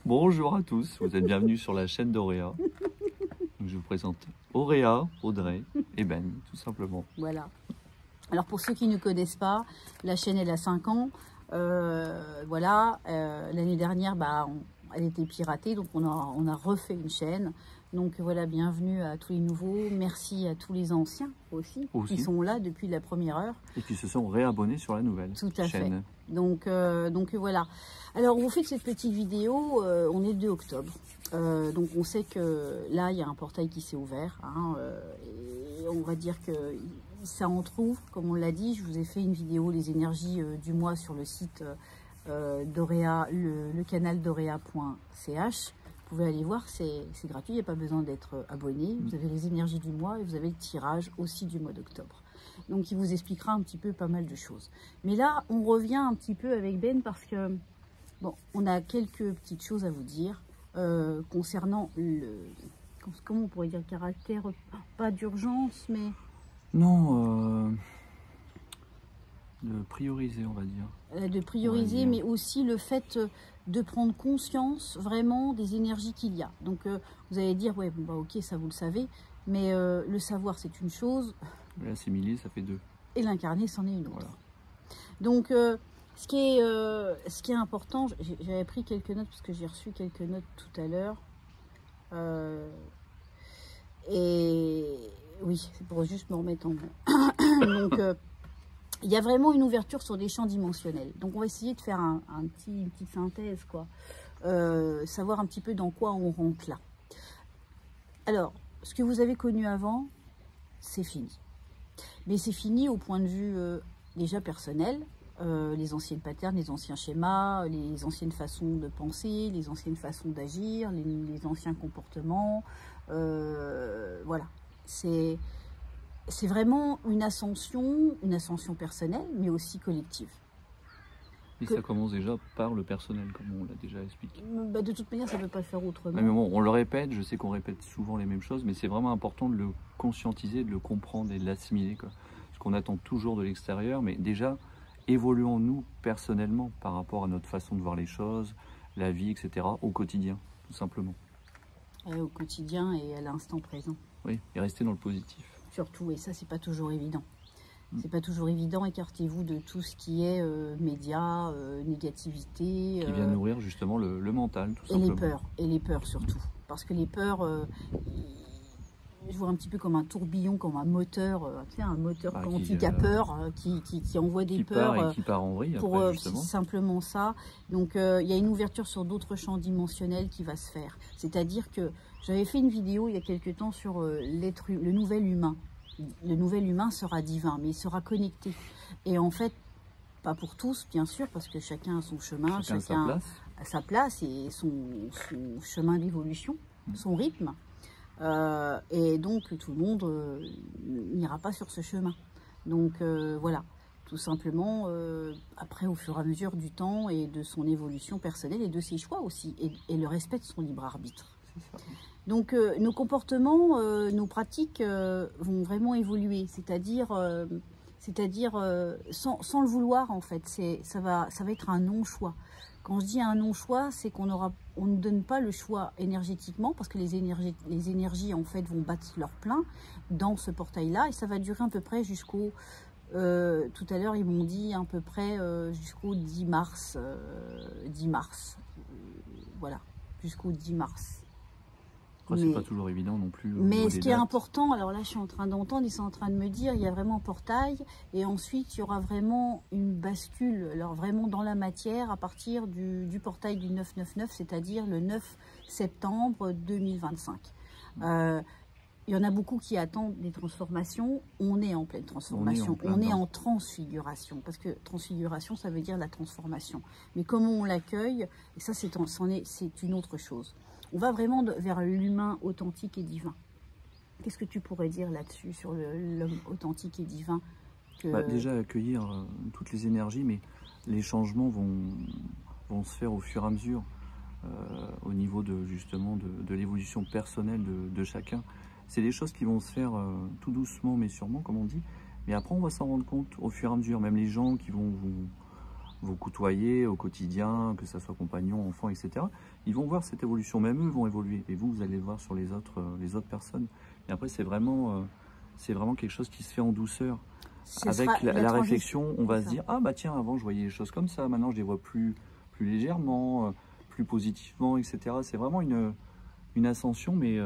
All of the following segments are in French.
Bonjour à tous, vous êtes bienvenus sur la chaîne d'Auréa. Je vous présente Auréa, Audrey et Ben, tout simplement. Voilà. Alors pour ceux qui ne connaissent pas, la chaîne elle a 5 ans. Voilà, l'année dernière, elle était piratée, donc on a refait une chaîne. Donc voilà, bienvenue à tous les nouveaux. Merci à tous les anciens aussi. Qui sont là depuis la première heure. Et qui se sont réabonnés sur la nouvelle chaîne. Tout à fait. Donc voilà. Alors, on vous fait cette petite vidéo, on est le 2 octobre. Donc on sait que là, il y a un portail qui s'est ouvert. Et on va dire que ça entrouvre, comme on l'a dit. Je vous ai fait une vidéo, les énergies du mois sur le site d'Auréa, le canal d'auréa.ch. Vous pouvez aller voir, c'est gratuit, il n'y a pas besoin d'être abonné. Vous avez les énergies du mois et vous avez le tirage aussi du mois d'octobre. Donc il vous expliquera un petit peu pas mal de choses. Mais là, on revient un petit peu avec Ben parce que, bon, on a quelques petites choses à vous dire concernant comment on pourrait dire, le caractère, pas d'urgence, mais... Non, de prioriser, on va dire. De prioriser, mais aussi le fait de prendre conscience vraiment des énergies qu'il y a. Donc vous allez dire, ouais, bon, bah, ok, ça vous le savez, mais le savoir c'est une chose. L'assimiler, ça fait 2. Et l'incarner, c'en est une autre. Voilà. Donc ce qui est important, j'avais pris quelques notes parce que j'ai reçu quelques notes tout à l'heure. Et oui, c'est pour juste me remettre en main. Donc il y a vraiment une ouverture sur des champs dimensionnels. Donc on va essayer de faire une petite synthèse, quoi. Savoir un petit peu dans quoi on rentre là. Alors, ce que vous avez connu avant, c'est fini. Mais c'est fini au point de vue déjà personnel. Les anciennes patterns, les anciens schémas, les anciennes façons de penser, les anciennes façons d'agir, les anciens comportements. Voilà. C'est vraiment une ascension personnelle, mais aussi collective. Et ça commence déjà par le personnel, comme on l'a déjà expliqué. De toute manière, ça ne peut pas faire autrement. Mais bon, on le répète, je sais qu'on répète souvent les mêmes choses, mais c'est vraiment important de le conscientiser, de le comprendre et de l'assimiler. Parce qu'on attend toujours de l'extérieur, mais déjà, évoluons-nous personnellement par rapport à notre façon de voir les choses, la vie, etc., au quotidien, tout simplement. Au quotidien et à l'instant présent. Oui, et rester dans le positif. Surtout, et ça, c'est pas toujours évident. C'est pas toujours évident, écartez-vous de tout ce qui est médias, négativité. Qui vient nourrir justement le mental, tout simplement. Et les peurs surtout. Parce que les peurs, je vois un petit peu comme un tourbillon, comme un moteur, tu sais, un moteur quantique à peur qui envoie des peurs. Qui part en vrille, pour simplement ça. Donc il y a une ouverture sur d'autres champs dimensionnels qui va se faire. C'est-à-dire que j'avais fait une vidéo il y a quelque temps sur le nouvel humain. Le nouvel humain sera divin, mais il sera connecté. Et en fait, pas pour tous, bien sûr, parce que chacun a son chemin, chacun a sa place et son chemin d'évolution, son rythme. Et donc, tout le monde n'ira pas sur ce chemin. Donc, voilà, tout simplement, après, au fur et à mesure du temps et de son évolution personnelle et de ses choix aussi, et le respect de son libre arbitre. C'est ça. Donc nos comportements, nos pratiques vont vraiment évoluer, c'est-à-dire sans le vouloir en fait, ça va être un non-choix. Quand je dis un non-choix, c'est qu'on ne donne pas le choix énergétiquement parce que les énergies en fait vont battre leur plein dans ce portail-là et ça va durer à peu près jusqu'au... tout à l'heure ils m'ont dit à peu près jusqu'au 10 mars, voilà, jusqu'au 10 mars. C'est pas toujours évident non plus. Mais ce qui est important, alors là je suis en train d'entendre, ils sont en train de me dire, il y a vraiment un portail et ensuite il y aura vraiment une bascule, alors vraiment dans la matière à partir du portail du 999, c'est-à-dire le 9 septembre 2025. Il y en a beaucoup qui attendent des transformations, on est en pleine transformation, on est en transfiguration, parce que transfiguration ça veut dire la transformation. Mais comment on l'accueille, et ça c'est une autre chose. On va vraiment vers l'humain authentique et divin. Qu'est-ce que tu pourrais dire là-dessus, sur l'homme authentique et divin déjà accueillir toutes les énergies, mais les changements vont se faire au fur et à mesure, au niveau justement de l'évolution personnelle de chacun. C'est des choses qui vont se faire tout doucement, mais sûrement, comme on dit. Mais après, on va s'en rendre compte au fur et à mesure. Même les gens qui vont vous côtoyez au quotidien, que ce soit compagnon, enfant, etc., ils vont voir cette évolution, même eux vont évoluer, et vous allez le voir sur les autres personnes. Et après, c'est vraiment quelque chose qui se fait en douceur. Avec la réflexion, on va se dire, ah bah tiens, avant je voyais les choses comme ça, maintenant je les vois plus légèrement, plus positivement, etc. C'est vraiment une ascension, mais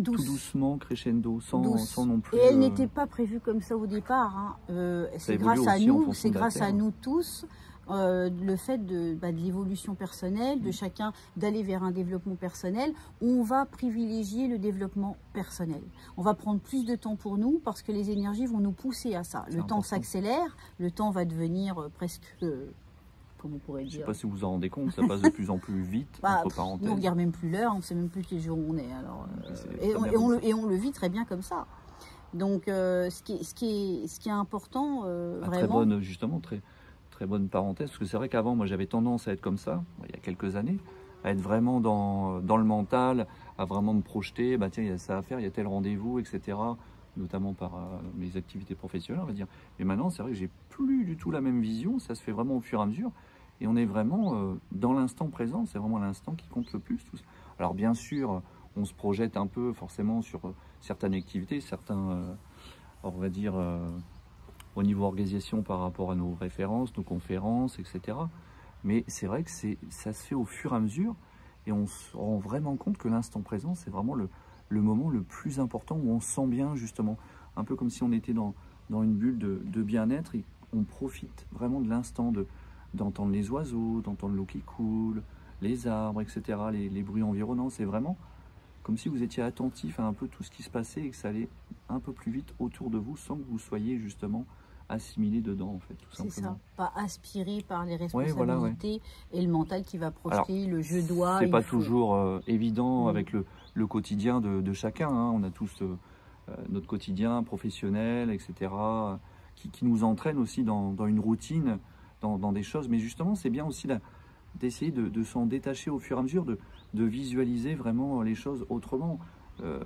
tout doucement, crescendo, sans non plus... Et elle n'était pas prévue comme ça au départ. Hein. C'est grâce à nous, c'est grâce à nous tous. Le fait de l'évolution personnelle, de chacun d'aller vers un développement personnel, on va privilégier le développement personnel. On va prendre plus de temps pour nous parce que les énergies vont nous pousser à ça. Le temps s'accélère, le temps va devenir presque... comment on pourrait dire. Je ne sais pas si vous vous en rendez compte, ça passe de plus en plus vite, entre parenthèses. On ne regarde même plus l'heure, on ne sait même plus quel jour on est. Alors, et on le vit très bien comme ça. Donc, ce qui est important, vraiment... Très bonne parenthèse, parce que c'est vrai qu'avant, moi, j'avais tendance à être comme ça, il y a quelques années, à être vraiment dans le mental, à vraiment me projeter, bah tiens, il y a ça à faire, il y a tel rendez-vous, etc., notamment par mes activités professionnelles, on va dire. Mais maintenant, c'est vrai que j'ai plus du tout la même vision, ça se fait vraiment au fur et à mesure, et on est vraiment dans l'instant présent, c'est vraiment l'instant qui compte le plus. Tout ça. Alors bien sûr, on se projette un peu forcément sur certaines activités, on va dire... au niveau organisation par rapport à nos références, nos conférences, etc. Mais c'est vrai que ça se fait au fur et à mesure et on se rend vraiment compte que l'instant présent, c'est vraiment le moment le plus important où on se sent bien justement. Un peu comme si on était dans une bulle de bien-être et on profite vraiment de l'instant d'entendre les oiseaux, d'entendre l'eau qui coule, les arbres, etc., les bruits environnants. C'est vraiment comme si vous étiez attentif à un peu tout ce qui se passait et que ça allait un peu plus vite autour de vous sans que vous soyez justement assimilé dedans, en fait, tout simplement. C'est ça, pas aspiré par les responsabilités et le mental qui va projeter. Alors, le je dois. C'est pas toujours évident avec le quotidien de chacun. Hein. On a tous notre quotidien professionnel, etc., qui nous entraîne aussi dans une routine, dans des choses. Mais justement, c'est bien aussi d'essayer de s'en détacher au fur et à mesure, de visualiser vraiment les choses autrement.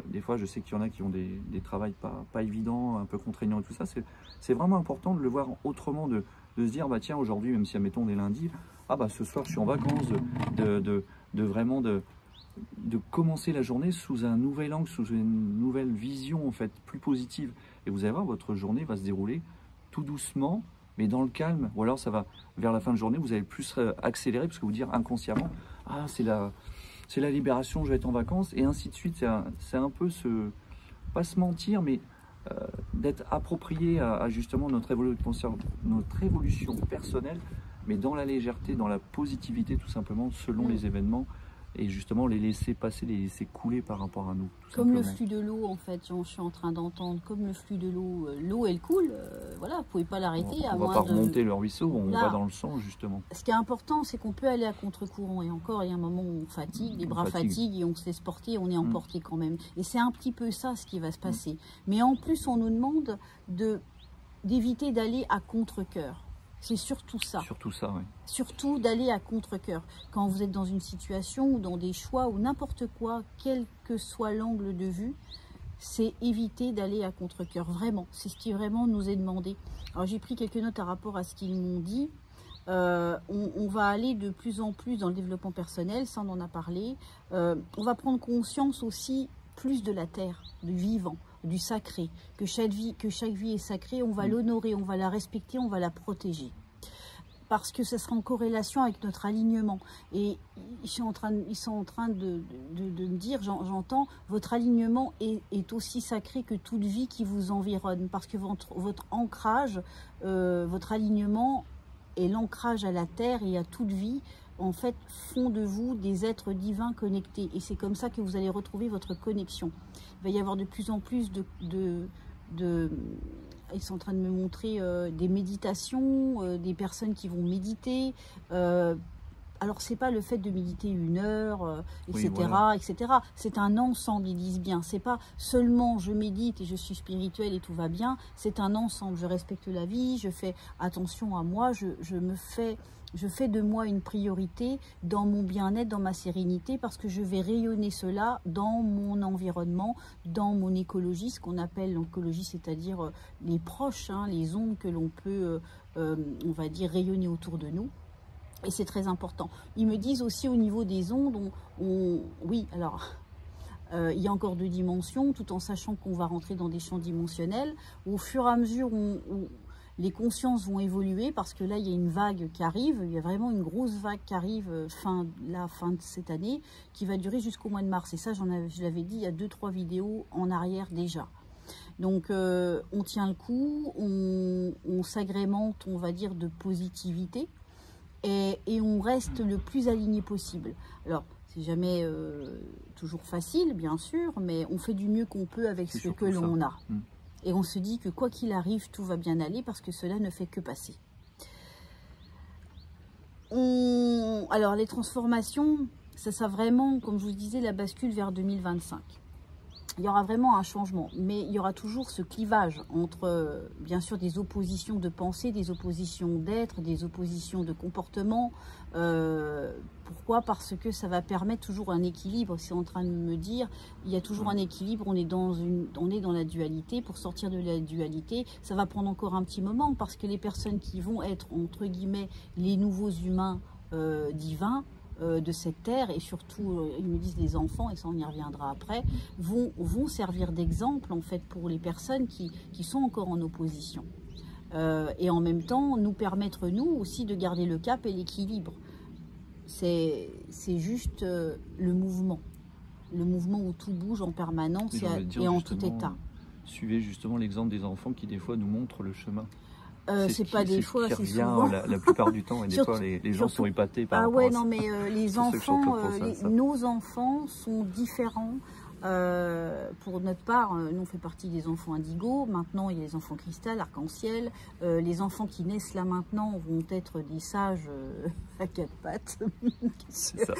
Des fois, je sais qu'il y en a qui ont des travails pas évidents, un peu contraignants et tout ça. C'est vraiment important de le voir autrement, de se dire, bah tiens, aujourd'hui, même si, admettons, on est lundi, ah bah ce soir, je suis en vacances, vraiment de commencer la journée sous un nouvel angle, sous une nouvelle vision, en fait, plus positive. Et vous allez voir, votre journée va se dérouler tout doucement, mais dans le calme. Ou alors, ça va, vers la fin de journée, vous allez plus accélérer, parce que vous dire inconsciemment, ah, c'est la libération, je vais être en vacances, et ainsi de suite. C'est un peu pas se mentir, mais d'être approprié à justement notre évolution personnelle, mais dans la légèreté, dans la positivité, tout simplement, selon les événements, et justement les laisser passer, les laisser couler par rapport à nous. Comme le flux de l'eau, en fait, je suis en train d'entendre, comme le flux de l'eau, elle coule, voilà, vous ne pouvez pas l'arrêter. On ne va pas remonter le ruisseau, on va dans le sang, justement. Ce qui est important, c'est qu'on peut aller à contre-courant, et encore, il y a un moment où on fatigue, les bras fatiguent, et on se laisse porter, on est emporté quand même. Et c'est un petit peu ça, ce qui va se passer. Mais en plus, on nous demande d'éviter d'aller à contre-cœur. C'est surtout ça. Surtout ça, oui. Surtout d'aller à contre-cœur. Quand vous êtes dans une situation ou dans des choix ou n'importe quoi, quel que soit l'angle de vue, c'est éviter d'aller à contre-cœur. Vraiment, c'est ce qui vraiment nous est demandé. Alors j'ai pris quelques notes à rapport à ce qu'ils m'ont dit. On va aller de plus en plus dans le développement personnel, ça on en a parlé. On va prendre conscience aussi plus de la terre, du vivant, du sacré, que chaque vie est sacrée, on va l'honorer, on va la respecter, on va la protéger. Parce que ça sera en corrélation avec notre alignement. Et ils sont en train de me dire, j'entends, votre alignement est aussi sacré que toute vie qui vous environne. Parce que votre ancrage, votre alignement et l'ancrage à la terre et à toute vie, en fait, font de vous des êtres divins connectés. Et c'est comme ça que vous allez retrouver votre connexion. Il va y avoir de plus en plus ils sont en train de me montrer des méditations, des personnes qui vont méditer, alors c'est pas le fait de méditer 1 heure, etc., Oui, voilà. etc. C'est un ensemble, ils disent bien. C'est pas seulement je médite et je suis spirituelle et tout va bien. C'est un ensemble. Je respecte la vie, je fais attention à moi, je fais de moi une priorité dans mon bien-être, dans ma sérénité, parce que je vais rayonner cela dans mon environnement, dans mon écologie, ce qu'on appelle l'écologie, c'est-à-dire les proches, hein, les ondes que l'on peut, on va dire, rayonner autour de nous. Et c'est très important. Ils me disent aussi au niveau des ondes, oui, alors, il y a encore 2 dimensions, tout en sachant qu'on va rentrer dans des champs dimensionnels. Au fur et à mesure où les consciences vont évoluer, parce que là, il y a une vague qui arrive, il y a vraiment une grosse vague qui arrive fin de cette année, qui va durer jusqu'au mois de mars. Et ça, je l'avais dit il y a 2-3 vidéos en arrière déjà. Donc, on tient le coup, on s'agrémente, on va dire, de positivité. Et on reste le plus aligné possible. Alors, c'est jamais toujours facile, bien sûr, mais on fait du mieux qu'on peut avec ce que l'on a. Et on se dit que quoi qu'il arrive, tout va bien aller parce que cela ne fait que passer. Alors, les transformations, ça vraiment, comme je vous disais, la bascule vers 2025. Il y aura vraiment un changement, mais il y aura toujours ce clivage entre, bien sûr, des oppositions de pensée, des oppositions d'être, des oppositions de comportement. Pourquoi? Parce que ça va permettre toujours un équilibre. C'est en train de me dire, il y a toujours un équilibre, on est dans la dualité. Pour sortir de la dualité, ça va prendre encore un petit moment, parce que les personnes qui vont être, entre guillemets, les nouveaux humains divins, de cette terre, et surtout, ils me disent les enfants, et ça on y reviendra après, vont servir d'exemple en fait pour les personnes qui sont encore en opposition. Et en même temps, nous permettre nous aussi de garder le cap et l'équilibre. C'est juste le mouvement où tout bouge en permanence et en tout état. Suivez justement l'exemple des enfants qui des fois nous montrent le chemin. C'est pas des fois, c'est souvent. La plupart du temps, et des fois les gens sont épatés par rapport à ça. Ah ouais, non, mais les enfants, nos enfants sont différents. Pour notre part, nous on fait partie des enfants indigo. Maintenant, il y a les enfants cristal, arc-en-ciel. Les enfants qui naissent là maintenant vont être des sages à 4 pattes. C'est ça.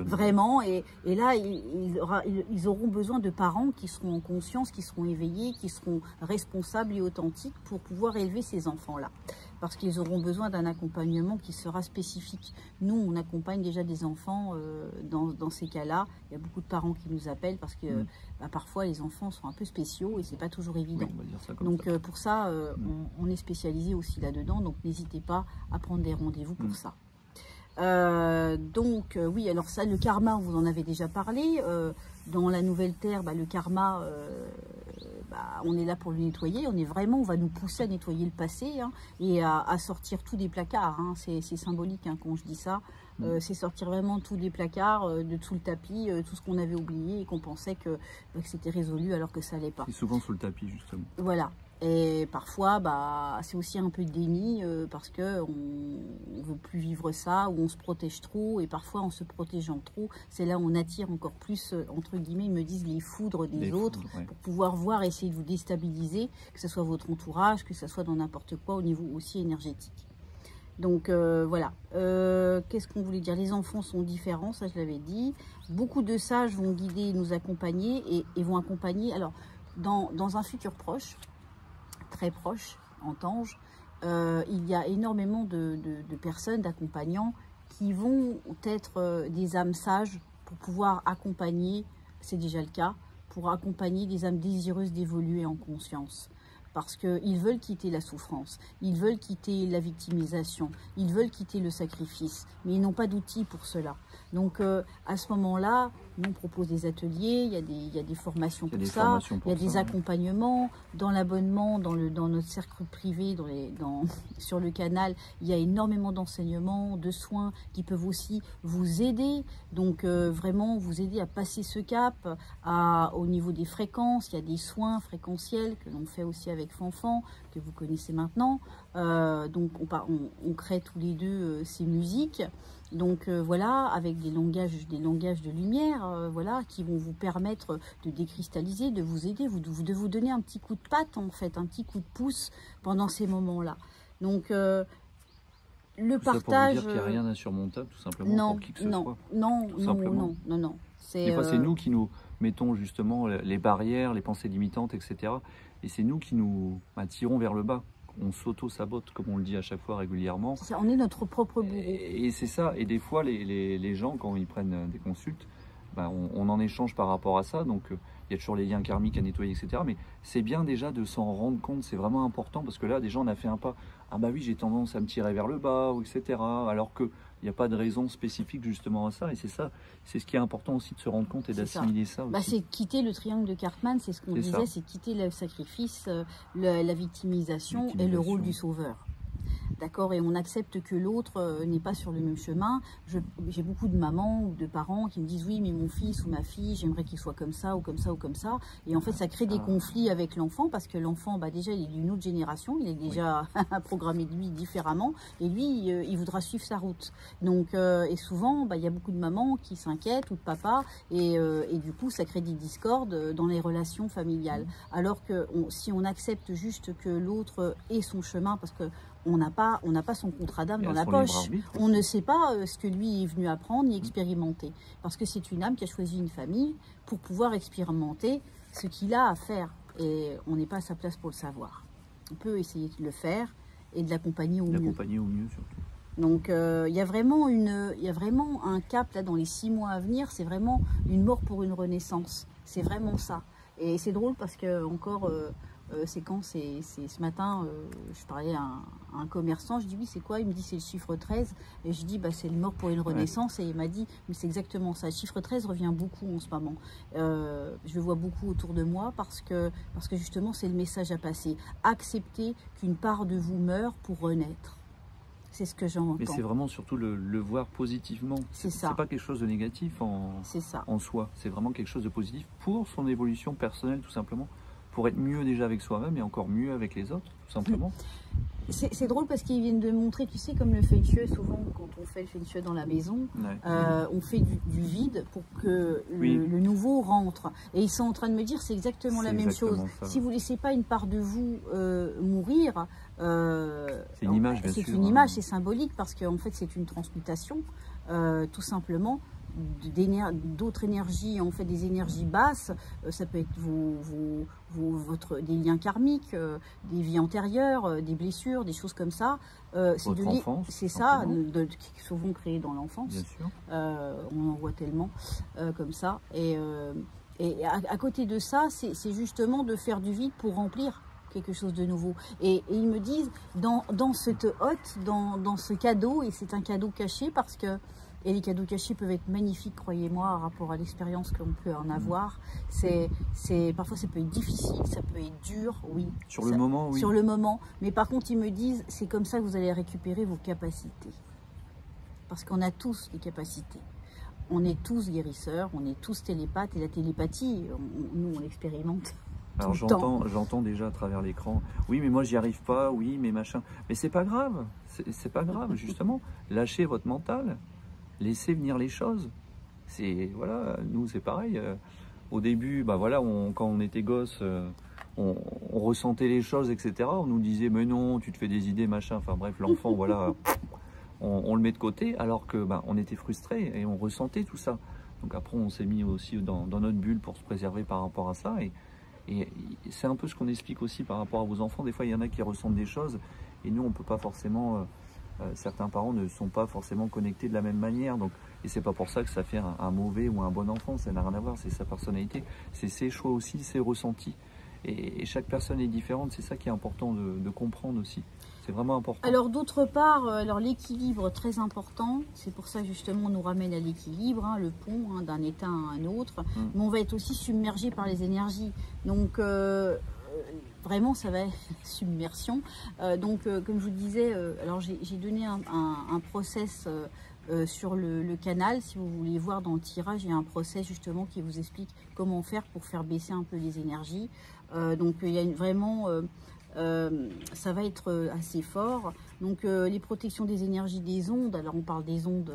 Vraiment. Et là, ils auront besoin de parents qui seront en conscience, qui seront éveillés, qui seront responsables et authentiques pour pouvoir élever ces enfants-là. Parce qu'ils auront besoin d'un accompagnement qui sera spécifique. Nous, on accompagne déjà des enfants dans ces cas-là. Il y a beaucoup de parents qui nous appellent parce que parfois les enfants sont un peu spéciaux et c'est pas toujours évident. Oui, on va dire ça comme donc ça. Pour ça, on est spécialisé aussi là-dedans. Donc n'hésitez pas à prendre des rendez-vous pour ça. Oui, alors ça, le karma, vous en avez déjà parlé. Dans la nouvelle terre, le karma, on est là pour le nettoyer. On va nous pousser à nettoyer le passé et à sortir tout des placards. C'est symbolique quand je dis ça. C'est sortir vraiment tout des placards, de tout le tapis, tout ce qu'on avait oublié et qu'on pensait que c'était résolu alors que ça l'est pas. C'est souvent sous le tapis justement. Voilà. Et parfois, c'est aussi un peu de déni parce qu'on ne veut plus vivre ça, ou on se protège trop, et parfois en se protégeant trop, c'est là où on attire encore plus, entre guillemets, ils me disent les foudres des autres, pour pouvoir voir, essayer de vous déstabiliser, que ce soit votre entourage, que ce soit dans n'importe quoi, au niveau aussi énergétique. Donc voilà. Qu'est-ce qu'on voulait dire? Les enfants sont différents, ça je l'avais dit. Beaucoup de sages vont guider, nous accompagner, et vont accompagner, alors dans un futur proche, très proche, en Tange, il y a énormément de personnes, d'accompagnants qui vont être des âmes sages pour pouvoir accompagner, c'est déjà le cas, pour accompagner des âmes désireuses d'évoluer en conscience. Parce qu'ils veulent quitter la souffrance, ils veulent quitter la victimisation, ils veulent quitter le sacrifice, mais ils n'ont pas d'outils pour cela. Donc à ce moment-là, nous on propose des ateliers, il y a des formations pour ça, il y a des accompagnements, dans l'abonnement, dans notre cercle privé, sur le canal, il y a énormément d'enseignements, de soins qui peuvent aussi vous aider, donc vraiment vous aider à passer ce cap, au niveau des fréquences, il y a des soins fréquentiels que l'on fait aussi avec Fanfan, que vous connaissez maintenant, donc on crée tous les deux ces musiques. Donc voilà, avec des langages de lumière, voilà, qui vont vous permettre de décristalliser, de vous aider, de vous donner un petit coup de patte en fait, un petit coup de pouce pendant ces moments-là. Donc Le Tout ça pour vous partage... dire qu'il n'y a rien d'insurmontable, tout simplement, non, pour qui que ce non, soit. non, Tout non, simplement. non. Des fois, c'est nous qui nous mettons justement les barrières, les pensées limitantes, etc. Et c'est nous qui nous tirons vers le bas. On s'auto-sabote, comme on le dit à chaque fois régulièrement. on est notre propre bourreau. Et c'est ça. Et des fois, les gens, quand ils prennent des consultes, on en échange par rapport à ça. Donc, il y a toujours les liens karmiques à nettoyer, etc. Mais c'est bien déjà de s'en rendre compte. C'est vraiment important parce que là, déjà, on a fait un pas. Ah bah oui, j'ai tendance à me tirer vers le bas, ou etc. Alors qu'il n'y a pas de raison spécifique justement à ça. Et c'est ça. C'est ce qui est important aussi de se rendre compte et d'assimiler ça aussi. C'est quitter le triangle de Cartman. C'est ce qu'on disait. C'est quitter le sacrifice, la victimisation et le rôle du sauveur. D'accord, et on accepte que l'autre n'est pas sur le même chemin. J'ai beaucoup de mamans ou de parents qui me disent oui, mais mon fils ou ma fille, j'aimerais qu'il soit comme ça ou comme ça ou comme ça. Et en fait, ça crée des conflits avec l'enfant parce que l'enfant, déjà, il est d'une autre génération, il est déjà programmé de lui différemment et lui, il voudra suivre sa route. Donc, et souvent, il y a beaucoup de mamans qui s'inquiètent ou de papa et du coup, ça crée des discordes dans les relations familiales. Alors que si on accepte juste que l'autre ait son chemin parce que on n'a pas son contrat d'âme dans la poche. On ne sait pas ce que lui est venu apprendre ni expérimenter. Parce que c'est une âme qui a choisi une famille pour pouvoir expérimenter ce qu'il a à faire. Et on n'est pas à sa place pour le savoir. On peut essayer de le faire et de l'accompagner au mieux. L'accompagner au mieux surtout. Donc il y a vraiment un cap là dans les 6 mois à venir. C'est vraiment une mort pour une renaissance. C'est vraiment ça. Et c'est drôle parce que encore... c'est ce matin, je parlais à un commerçant, je dis oui, c'est quoi? Il me dit c'est le chiffre 13. Et je dis c'est le mort pour une renaissance. Et il m'a dit mais c'est exactement ça. Le chiffre 13 revient beaucoup en ce moment. Je le vois beaucoup autour de moi parce que justement c'est le message à passer. Accepter qu'une part de vous meurt pour renaître. C'est ce que j'entends. Mais c'est vraiment surtout le voir positivement. C'est ça. C'est pas quelque chose de négatif en soi. C'est vraiment quelque chose de positif pour son évolution personnelle tout simplement. Pour être mieux déjà avec soi-même et encore mieux avec les autres, tout simplement. C'est drôle parce qu'ils viennent de montrer, tu sais, comme le feng shui, souvent quand on fait le feng shui dans la maison, on fait du vide pour que le nouveau rentre. Et ils sont en train de me dire c'est exactement la même chose. Ça. Si vous ne laissez pas une part de vous mourir, c'est une image, bien sûr. C'est une image, c'est symbolique parce qu'en fait c'est une transmutation, tout simplement. D'autres énergies, en fait des énergies basses, ça peut être des liens karmiques, des vies antérieures, des blessures, des choses comme ça. C'est ça, qui sont souvent créées dans l'enfance. Bien sûr. On en voit tellement comme ça. Et à côté de ça, c'est justement de faire du vide pour remplir quelque chose de nouveau. Et ils me disent, dans cette hotte, dans ce cadeau, et c'est un cadeau caché parce que et les cadeaux cachés peuvent être magnifiques, croyez-moi, par rapport à l'expérience qu'on peut en avoir. Parfois, ça peut être difficile, ça peut être dur, oui. Sur le moment, oui. Sur le moment. Mais par contre, ils me disent, c'est comme ça que vous allez récupérer vos capacités. Parce qu'on a tous des capacités. On est tous guérisseurs, on est tous télépathes. Et la télépathie, nous, on l'expérimente. Alors j'entends déjà à travers l'écran, oui mais moi j'y arrive pas, oui mais machin. Mais c'est pas grave, c'est pas grave justement. Lâchez votre mental. Laissez venir les choses. Voilà, nous c'est pareil. Au début, quand on était gosse, on ressentait les choses, etc. On nous disait mais non, tu te fais des idées, machin. Enfin bref, l'enfant, voilà, on le met de côté, alors que on était frustrés et on ressentait tout ça. Donc après, on s'est mis aussi dans notre bulle pour se préserver par rapport à ça. Et c'est un peu ce qu'on explique aussi par rapport à vos enfants. Des fois, il y en a qui ressentent des choses et nous, on peut pas forcément. Certains parents ne sont pas forcément connectés de la même manière, et c'est pas pour ça que ça fait un mauvais ou un bon enfant, ça n'a rien à voir, c'est sa personnalité, c'est ses choix aussi, ses ressentis, et chaque personne est différente, c'est ça qui est important de comprendre aussi, c'est vraiment important. Alors d'autre part, l'équilibre très important, c'est pour ça justement on nous ramène à l'équilibre, le pont d'un état à un autre, mais on va être aussi submergé par les énergies, donc vraiment ça va être submersion. Comme je vous disais, alors j'ai donné un process sur le canal. Si vous voulez voir dans le tirage, il y a un process justement qui vous explique comment faire pour faire baisser un peu les énergies. Il y a vraiment ça va être assez fort. Donc les protections des énergies des ondes, alors on parle des ondes,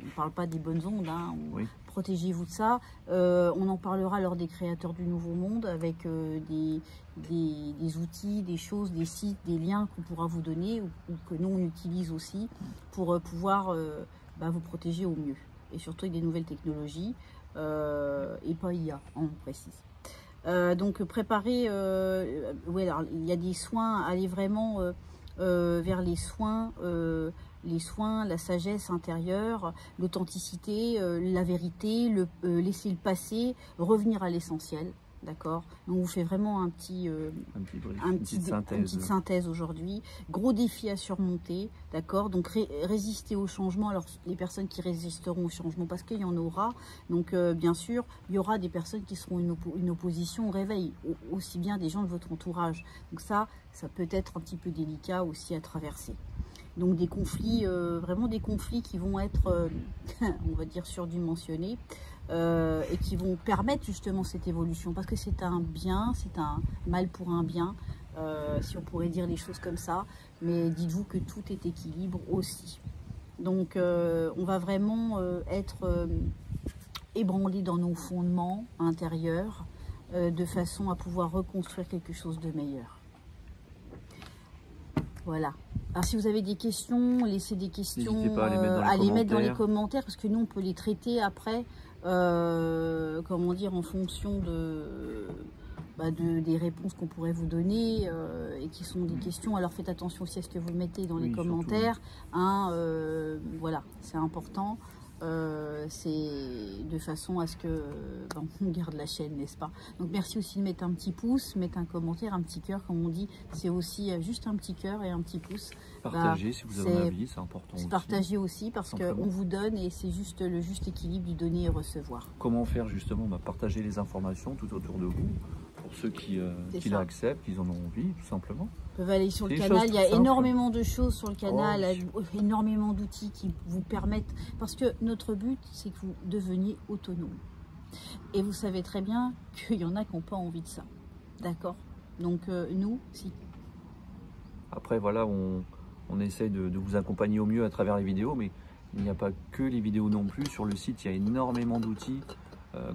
on ne parle pas des bonnes ondes, hein, Oui. protégez-vous de ça. On en parlera lors des créateurs du Nouveau Monde avec des outils, des choses, des sites, des liens qu'on pourra vous donner ou que nous on utilise aussi pour pouvoir vous protéger au mieux. Et surtout avec des nouvelles technologies et pas IA, on précise. Donc préparer, ouais, alors, il y a des soins, aller vraiment vers les soins, la sagesse intérieure, l'authenticité, la vérité, laisser le passé, revenir à l'essentiel. D'accord. Donc on vous fait vraiment un petit, une petite synthèse aujourd'hui. Gros défi à surmonter, d'accord. Donc résister au changement. Alors les personnes qui résisteront au changement, parce qu'il y en aura. Donc bien sûr, il y aura des personnes qui seront une opposition au réveil, aussi bien des gens de votre entourage. Donc ça peut être un petit peu délicat aussi à traverser. Donc des conflits, vraiment des conflits qui vont être, on va dire, surdimensionnés. Et qui vont permettre justement cette évolution, parce que c'est un bien, c'est un mal pour un bien, si on pourrait dire les choses comme ça, mais dites-vous que tout est équilibre aussi. Donc on va vraiment être ébranlé dans nos fondements intérieurs, de façon à pouvoir reconstruire quelque chose de meilleur. Voilà. Alors si vous avez des questions, laissez des questions, à les mettre dans les commentaires, parce que nous on peut les traiter après. Comment dire, en fonction des réponses qu'on pourrait vous donner et qui sont des questions. Alors faites attention aussi à ce que vous mettez dans les commentaires, hein, voilà, c'est important. C'est de façon à ce que on garde la chaîne, n'est-ce pas? Donc merci aussi de mettre un petit pouce, mettre un commentaire, un petit cœur, comme on dit. C'est aussi juste un petit cœur et un petit pouce. Partagez si vous avez un avis, c'est important aussi. Partagez aussi parce qu'on vous donne et c'est juste le juste équilibre du donner et recevoir. Comment faire justement? Partager les informations tout autour de vous pour ceux qui l'acceptent, qui en ont envie, tout simplement. Vous pouvez aller sur le canal, il y a énormément de choses sur le canal, énormément d'outils qui vous permettent, parce que notre but c'est que vous deveniez autonome. Et vous savez très bien qu'il y en a qui n'ont pas envie de ça, d'accord? Donc nous, si. Après voilà, on essaye de vous accompagner au mieux à travers les vidéos, mais il n'y a pas que les vidéos non plus. Sur le site, il y a énormément d'outils,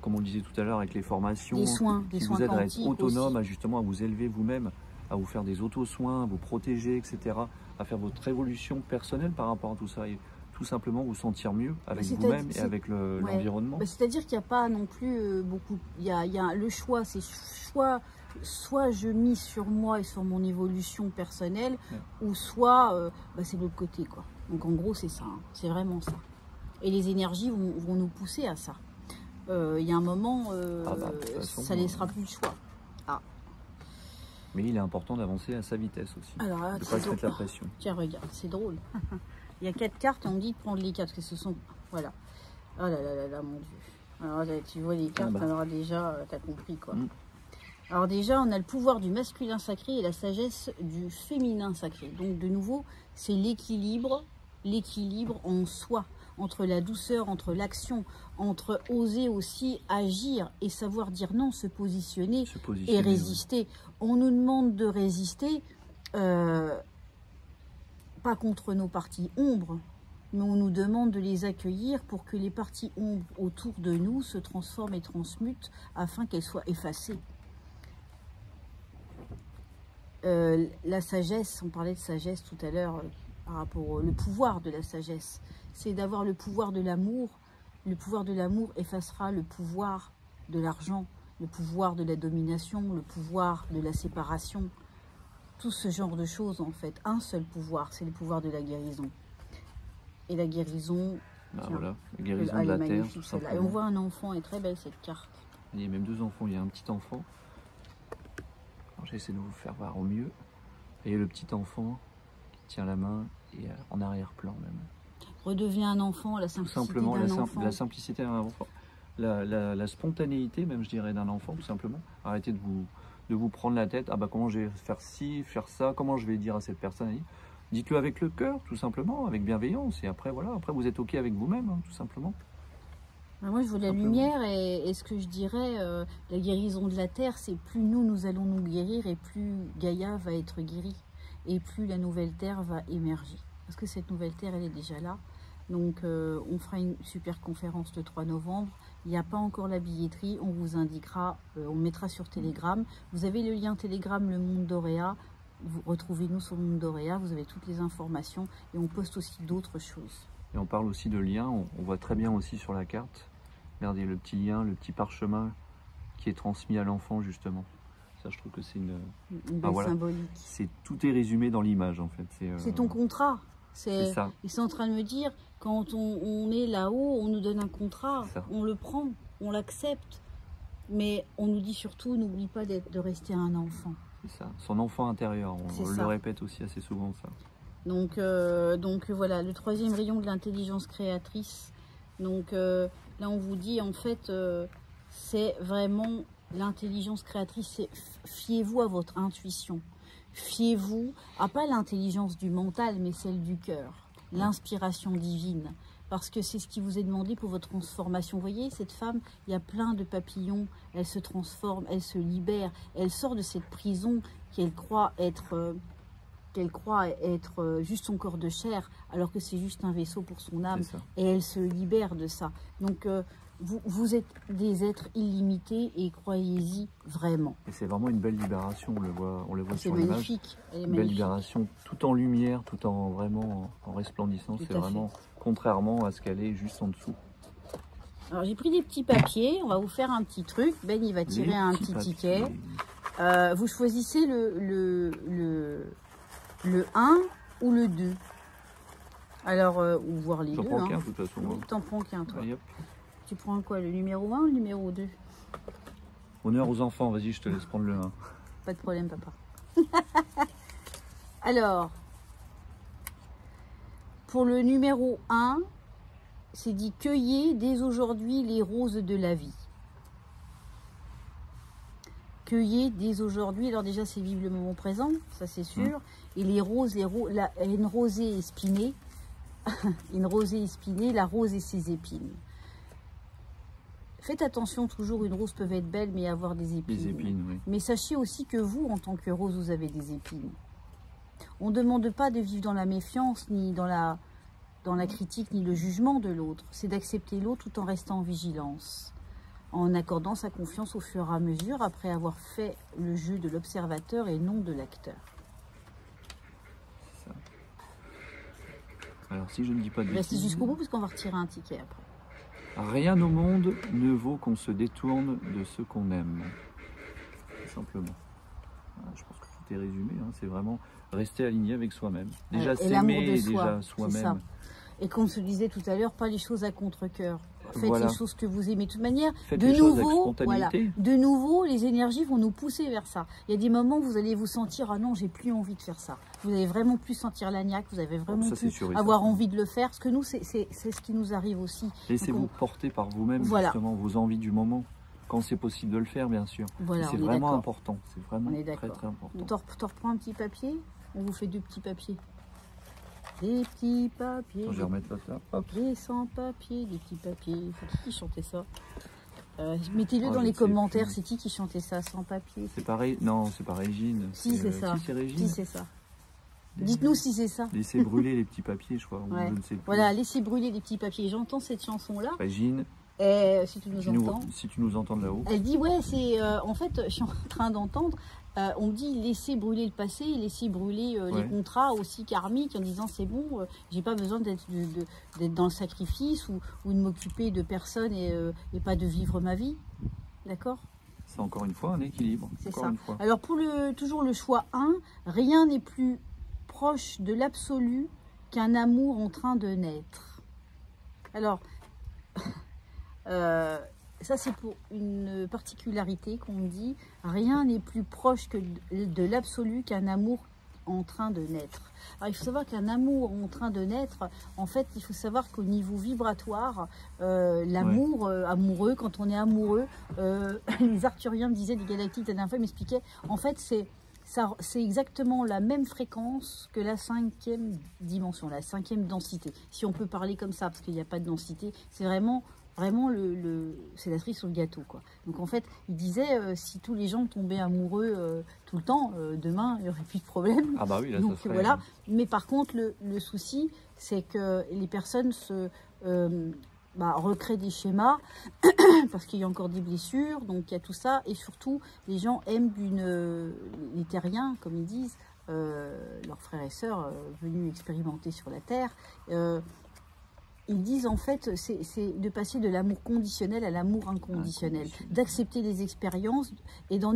comme on le disait tout à l'heure, avec les formations, qui vous aident à être autonome, justement à vous élever vous-même, à vous faire des auto-soins, à vous protéger, etc., à faire votre évolution personnelle par rapport à tout ça, et tout simplement vous sentir mieux avec vous-même et avec l'environnement. C'est-à-dire qu'il n'y a pas non plus beaucoup, il y a le choix, c'est soit je mise sur moi et sur mon évolution personnelle, ou soit c'est de l'autre côté, quoi. Donc en gros c'est ça, hein, c'est vraiment ça. Et les énergies vont nous pousser à ça. Il y a un moment, ça ne laissera plus le choix. Mais il est important d'avancer à sa vitesse aussi, alors, de ne pas se mettre la pression. Tiens, regarde, c'est drôle. Il y a 4 cartes et on me dit de prendre les 4, parce que ce sont... Voilà. Oh là là là là, mon Dieu. Alors là, tu vois les cartes, alors déjà, tu as compris, quoi. Alors déjà, on a le pouvoir du masculin sacré et la sagesse du féminin sacré. Donc de nouveau, c'est l'équilibre en soi, entre la douceur, entre l'action, entre oser aussi agir et savoir dire non, se positionner et résister. On nous demande de résister, pas contre nos parties ombres, mais on nous demande de les accueillir pour que les parties ombres autour de nous se transforment et transmutent afin qu'elles soient effacées. La sagesse, on parlait de sagesse tout à l'heure par rapport au pouvoir de la sagesse, c'est d'avoir le pouvoir de l'amour. Le pouvoir de l'amour effacera le pouvoir de l'argent, le pouvoir de la domination, le pouvoir de la séparation, tout ce genre de choses en fait. Un seul pouvoir, c'est le pouvoir de la guérison. Et la guérison, voilà, la guérison de la terre, tout simplement. Et on voit un enfant, elle est très belle cette carte. Il y a même 2 enfants, il y a un petit enfant. J'essaie de vous faire voir au mieux. Et le petit enfant qui tient la main et en arrière-plan même. Redeviens un enfant, la simplicité d'un enfant. La simplicité d'un enfant. La spontanéité même, je dirais, d'un enfant, tout simplement. Arrêtez de vous prendre la tête. Ah bah comment je vais faire ci, faire ça, comment je vais dire à cette personne. Dites-le avec le cœur, tout simplement, avec bienveillance. Et après, voilà, après vous êtes OK avec vous-même, hein, tout simplement. Moi, je veux la lumière et ce que je dirais, la guérison de la Terre, c'est plus nous allons nous guérir et plus Gaïa va être guérie et plus la nouvelle Terre va émerger. Parce que cette nouvelle Terre, elle est déjà là. Donc, on fera une super conférence le 3 novembre. Il n'y a pas encore la billetterie. On vous indiquera, on mettra sur Telegram. Vous avez le lien Telegram, le Monde d'Auréa. Retrouvez-nous sur le Monde d'Auréa. Vous avez toutes les informations et on poste aussi d'autres choses. Et on parle aussi de liens. On voit très bien aussi sur la carte. Regardez le petit lien, le petit parchemin qui est transmis à l'enfant justement. Ça, je trouve que c'est une belle symbolique. Tout est résumé dans l'image en fait. C'est ton contrat. C'est ça. Ils sont en train de me dire, quand on est là-haut, on nous donne un contrat, on le prend, on l'accepte. Mais on nous dit surtout, n'oublie pas de rester un enfant. C'est ça, son enfant intérieur. On le répète aussi assez souvent ça. Donc voilà, le 3e rayon de l'intelligence créatrice. Donc là, on vous dit, en fait, c'est vraiment l'intelligence créatrice. Fiez-vous à votre intuition. Fiez-vous à pas l'intelligence du mental, mais celle du cœur. L'inspiration divine. Parce que c'est ce qui vous est demandé pour votre transformation. Vous voyez, cette femme, il y a plein de papillons. Elle se transforme, elle se libère. Elle sort de cette prison qu'elle croit être juste son corps de chair, alors que c'est juste un vaisseau pour son âme. Et elle se libère de ça. Donc, vous êtes des êtres illimités et croyez-y vraiment. Et c'est vraiment une belle libération, on le voit sur l'image. Magnifique. Une belle libération, tout en lumière, tout en vraiment en resplendissant. C'est vraiment contrairement à ce qu'elle est juste en dessous. Alors j'ai pris des petits papiers, on va vous faire un petit truc. Ben il va tirer un petit ticket. Vous choisissez le 1 ou le 2. Alors, ou voir les deux. J'en prends qu'un de toute façon. Oui, t'en prends qu'un toi. Allez, tu prends quoi, le numéro 1 ou le numéro 2? Honneur aux enfants, vas-y, je te laisse prendre le 1. Pas de problème, papa. Alors, pour le numéro 1, c'est dit « Cueillez dès aujourd'hui les roses de la vie ». Cueillez dès aujourd'hui. Alors déjà, c'est vivre le moment présent, ça c'est sûr. Et les roses, une rosée espinée, une rosée espinée, la rose et ses épines. Faites attention, toujours, une rose peut être belle, mais avoir des épines. Des épines, oui. Mais sachez aussi que vous, en tant que rose, vous avez des épines. On ne demande pas de vivre dans la méfiance, ni dans la critique, ni le jugement de l'autre. C'est d'accepter l'autre tout en restant en vigilance, en accordant sa confiance au fur et à mesure, après avoir fait le jeu de l'observateur et non de l'acteur. C'est ça. Alors, si je ne dis pas de bêtises... Restez jusqu'au bout, parce qu'on va retirer un ticket après. Rien au monde ne vaut qu'on se détourne de ce qu'on aime. Tout simplement. Voilà, je pense que tout est résumé. Hein. C'est vraiment rester aligné avec soi-même. Déjà s'aimer et déjà soi-même. Et comme je disais tout à l'heure, pas les choses à contre-cœur. Faites les choses que vous aimez. De toute manière, de nouveau, les énergies vont nous pousser vers ça. Il y a des moments où vous allez vous sentir « Ah non, j'ai plus envie de faire ça ». Vous allez vraiment plus sentir la niaque, vous avez vraiment plus avoir envie de le faire. Parce que nous, c'est ce qui nous arrive aussi. Laissez-vous porter par vous-même, justement, vos envies du moment. Quand c'est possible de le faire, bien sûr. Voilà, c'est vraiment important. C'est vraiment très, très important. T'en reprends un petit papier? On vous fait 2 petits papiers. Des petits papiers. Attends, je vais remettre là. Hop. Des sans-papiers, des petits papiers. C'est qui chantait ça? Mettez-le dans les commentaires. C'est qui chantait ça, sans papier? C'est pareil. Non, c'est pas Régine. Si, c'est ça. Si, c'est Régine. Si, c'est ça. Dites-nous si c'est ça. Laissez brûler les petits papiers, je crois. Ouais. Je ne sais plus. Voilà, laissez brûler les petits papiers. J'entends cette chanson-là. Régine. Si tu nous entends. Si tu nous entends de là-haut. Elle dit, ouais, c'est... en fait, je suis en train d'entendre... on me dit laissez brûler le passé, laissez brûler les contrats aussi karmiques en disant c'est bon, j'ai pas besoin d'être dans le sacrifice ou de m'occuper de personne et pas de vivre ma vie. D'accord? C'est encore une fois un équilibre. C'est ça. Alors pour toujours le choix 1, rien n'est plus proche de l'absolu qu'un amour en train de naître. Alors, ça c'est pour une particularité qu'on me dit, rien n'est plus proche que de l'absolu qu'un amour en train de naître. Alors il faut savoir qu'un amour en train de naître, en fait il faut savoir qu'au niveau vibratoire, l'amour amoureux, quand on est amoureux, les Arthuriens me disaient, des galactiques, la dernière fois m'expliquaient, en fait c'est exactement la même fréquence que la 5e dimension, la 5e densité, si on peut parler comme ça, parce qu'il n'y a pas de densité, c'est vraiment vraiment c'est la cerise sur le gâteau, quoi. Donc en fait, il disait, si tous les gens tombaient amoureux tout le temps, demain, il n'y aurait plus de problème. Ah bah oui, là, Donc ça serait... voilà. Mais par contre, le souci, c'est que les personnes recréent des schémas parce qu'il y a encore des blessures, donc il y a tout ça. Et surtout, les gens aiment les terriens, comme ils disent, leurs frères et sœurs venus expérimenter sur la Terre. Ils disent en fait, c'est de passer de l'amour conditionnel à l'amour inconditionnel, d'accepter les expériences et en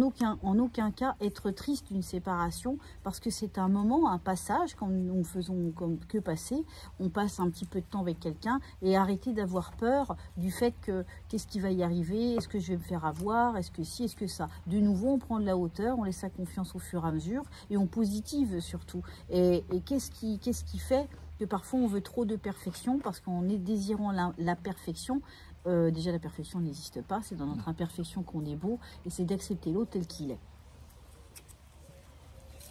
aucun cas être triste d'une séparation, parce que c'est un moment, un passage, quand nous faisons comme que passer, on passe un petit peu de temps avec quelqu'un et arrêter d'avoir peur du fait que qu'est-ce qui va y arriver, est-ce que je vais me faire avoir, est-ce que ci, est-ce que ça. De nouveau, on prend de la hauteur, on laisse sa confiance au fur et à mesure et on positive surtout. Et qu'est-ce qui fait que parfois on veut trop de perfection parce qu'on est désirant la perfection. Déjà la perfection n'existe pas, c'est dans notre imperfection qu'on est beau et c'est d'accepter l'autre tel qu'il est.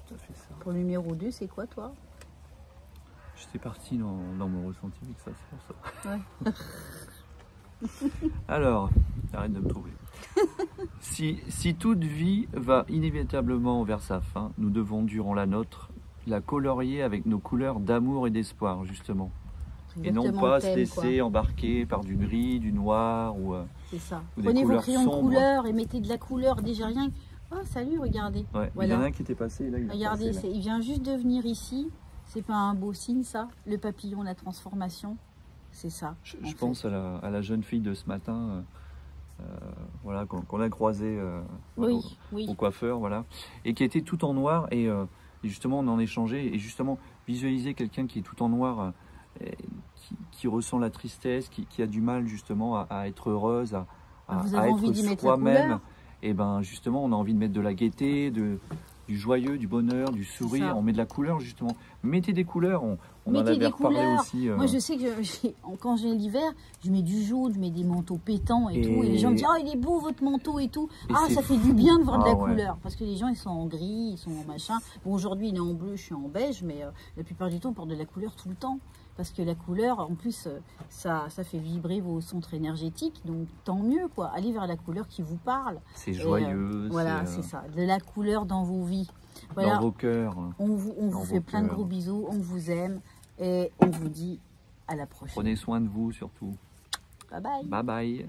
Tout à fait ça. Pour le numéro 2, c'est quoi toi? J'étais parti dans mon ressenti avec ça, c'est pour ça. Ouais. Alors, arrête de me trouver. Si toute vie va inévitablement vers sa fin, nous devons, durant la nôtre, la colorier avec nos couleurs d'amour et d'espoir, justement. Et non pas se laisser embarquer par du gris, du noir ou c'est ça. Ou Prenez vos crayons de sombres. couleur et mettez de la couleur. Déjà rien. Oh, salut, regardez. Ouais, voilà. Il y en a un qui était passé, là, regardez, passé, là. Il vient juste de venir ici. C'est pas un beau signe, ça? Le papillon, la transformation. C'est ça. Je pense à la jeune fille de ce matin, voilà, qu'on a croisée au coiffeur, voilà, et qui était tout en noir. Et justement, on en échangeait. Et justement, visualiser quelqu'un qui est tout en noir, qui ressent la tristesse, qui a du mal justement à être heureuse, à être soi-même. Et ben justement, on a envie de mettre de la gaieté, du joyeux, du bonheur, du sourire. On met de la couleur justement. Mettez des couleurs. On en avait reparlé aussi. Moi, je sais que quand j'ai l'hiver, je mets du jaune, je mets des manteaux pétants et tout. Et les gens me disent, oh, il est beau votre manteau et tout. Ça fait du bien de voir de la couleur. Parce que les gens, ils sont en gris, ils sont en machin. Bon, aujourd'hui, il est en bleu, je suis en beige, mais la plupart du temps, on porte de la couleur tout le temps. Parce que la couleur, en plus, ça fait vibrer vos centres énergétiques. Donc, tant mieux, quoi. Allez vers la couleur qui vous parle. C'est joyeux. Voilà, c'est ça. De la couleur dans vos vies. Voilà. Dans vos cœurs. On vous fait plein de gros bisous. On vous aime. Et on vous dit à la prochaine. Prenez soin de vous, surtout. Bye bye. Bye bye.